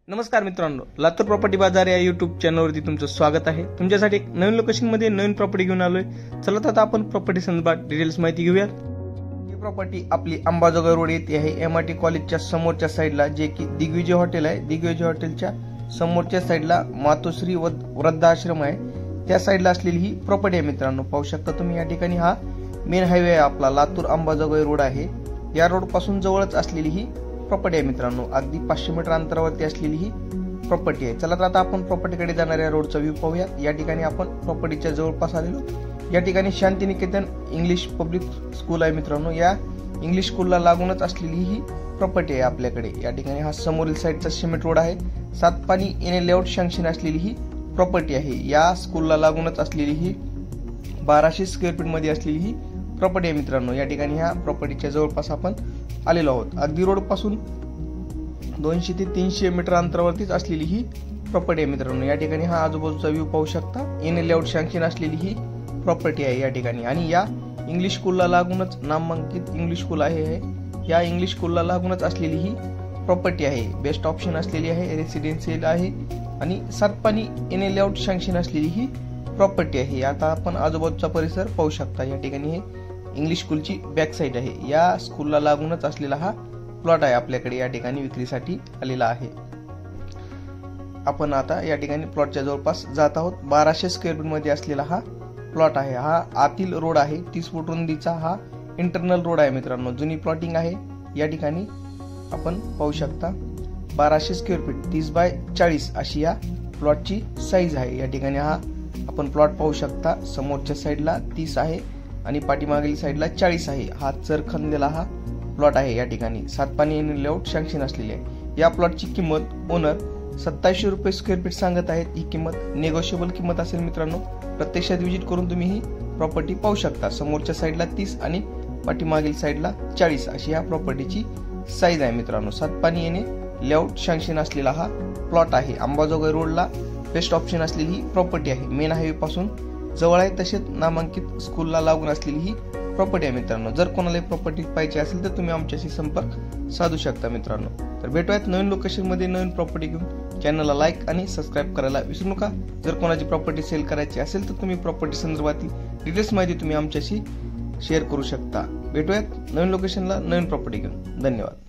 नमस्कार मित्रांनो, लातूर प्रॉपर्टी बाजार या युट्यूब चॅनलवरती तुमचं स्वागत आहे। तुमच्यासाठी एक नवीन लोकेशनमध्ये नवीन प्रॉपर्टी घेऊन आलोय। चला तर आता आपण प्रॉपर्टी संदर्भात डिटेल्स माहिती घेऊयात। ही प्रॉपर्टी आपली अंबाजोगाई रोड येथे आहे, MIT कॉलेजच्या समोरच्या साईडला, जे की दिग्विजय हॉटेल आहे। दिग्विजय हॉटेलच्या समोरच्या साईडला मातोश्री वृद्धाश्रम आहे, त्या साईडला असलेली ही प्रॉपर्टी आहे मित्रांनो। पाहू शकता तुम्ही या ठिकाणी हा मेन हायवे आहे आपला, लातूर अंबाजोगाई रोड आहे। या रोड पासून जवळच असलेली ही प्रॉपर्टी आहे मित्रांनो, अगदी 500 मीटर अंतरावरती असलेली ही प्रॉपर्टी आहे। चला तर आता आपण प्रॉपर्टीकडे जाणाऱ्या रोडचा व्ह्यू पाहूया। या ठिकाणी आपण प्रॉपर्टीच्या जवळपास आलेलो। या ठिकाणी शांतिनिकेतन इंग्लिश पब्लिक स्कूल आहे मित्रांनो। या इंग्लिश स्कूलला लागूनच असलेली ही प्रॉपर्टी आहे आपल्याकडे। या ठिकाणी हा समोरील साईडचा सिमेंट रोड आहे, सातपानी येणे लेआउट सँक्शन असलेली ही प्रॉपर्टी आहे। या स्कूलला लागूनच असलेली ही 1200 स्क्वेअर फीट मध्ये असलेली ही प्रॉपर्टी आहे मित्रांनो। या ठिकाणी ह्या प्रॉपर्टीच्या जवळपास आपण आलेलो आहोत। अगदी रोड पासून 200 ते 300 मीटर अंतरावरतीच असलेली ही प्रॉपर्टी आहे मित्रांनो। या ठिकाणी हा आजूबाजूचा व्ह्यू पाहू शकता, येणे लेआउट सँक्शन असलेली ही प्रॉपर्टी आहे या ठिकाणी। आणि या इंग्लिश स्कूलला लागूनच नामांकित इंग्लिश स्कूल आहे, या इंग्लिश स्कूलला लागूनच असलेली ही प्रॉपर्टी आहे। बेस्ट ऑप्शन असलेली आहे, रेसिडेन्शियल आहे आणि सातपानी येणे लेआउट सँक्शन असलेली ही प्रॉपर्टी आहे। आता आपण आजूबाजूचा परिसर पाहू शकता। या ठिकाणी हे इंग्लिश स्कूलची बॅक साइड आहे। या स्कूलला लागूनच असलेला हा प्लॉट आहे आपल्याकडे, या ठिकाणी विक्रीसाठी आलेला आहे। आपण आता या ठिकाणी प्लॉटच्या जवळपास जात आहोत। 1200 स्क्वेअर फीट मध्ये असलेला हा प्लॉट आहे। हा आतील रोड आहे, 30 फूट रुंदीचा हा इंटरनल रोड आहे मित्रांनो। जुनी प्लॉटिंग आहे। या ठिकाणी आपण पाहू शकता 1200 स्क्वेअर फीट 30x40 अशी या प्लॉटची साईज आहे। या ठिकाणी हा आपण प्लॉट पाहू शकता, समोरच्या साईडला 30 आहे आणि पाठीमागील साईडला 40 आहे। हा चरखंदेला हा प्लॉट आहे। या ठिकाणी सातपानी येणे लेआउट सँक्शन असलेली आहे। या प्लॉटची किंमत ओनर 2700 रुपये स्क्वेअर फीट सांगत आहेत। ही किंमत नेगोशिएबल किंमत असेल मित्रांनो। प्रत्यक्षात व्हिजिट करून तुम्ही ही प्रॉपर्टी पाहू शकता। समोरच्या साईडला 30 आणि पाठीमागील साईडला 40 अशी या प्रॉपर्टीची साईज आहे मित्रांनो। सातपानी येणे लेआउट सँक्शन असलेला हा प्लॉट आहे। अंबाजोगाई रोडला बेस्ट ऑप्शन असलेली ही प्रॉपर्टी आहे। मेन हायवे पासून जवळ आहे, तसेच नामांकित स्कूलला लागून असलेली ही प्रॉपर्टी आहे मित्रांनो। जर कोणाला प्रॉपर्टी पाहिजे असेल तर तुम्ही आमच्याशी संपर्क साधू शकता मित्रांनो। तर भेटूयात नवीन लोकेशन मध्ये नवीन प्रॉपर्टी घेऊन। चॅनलला लाईक आणि सबस्क्राईब करायला विसरू नका। जर कोणाची प्रॉपर्टी सेल करायची असेल तर तुम्ही प्रॉपर्टी संदर्भातील डिटेल्स माहिती तुम्ही आमच्याशी शेअर करू शकता। भेटूयात नवीन लोकेशनला नवीन प्रॉपर्टी घेऊन। धन्यवाद।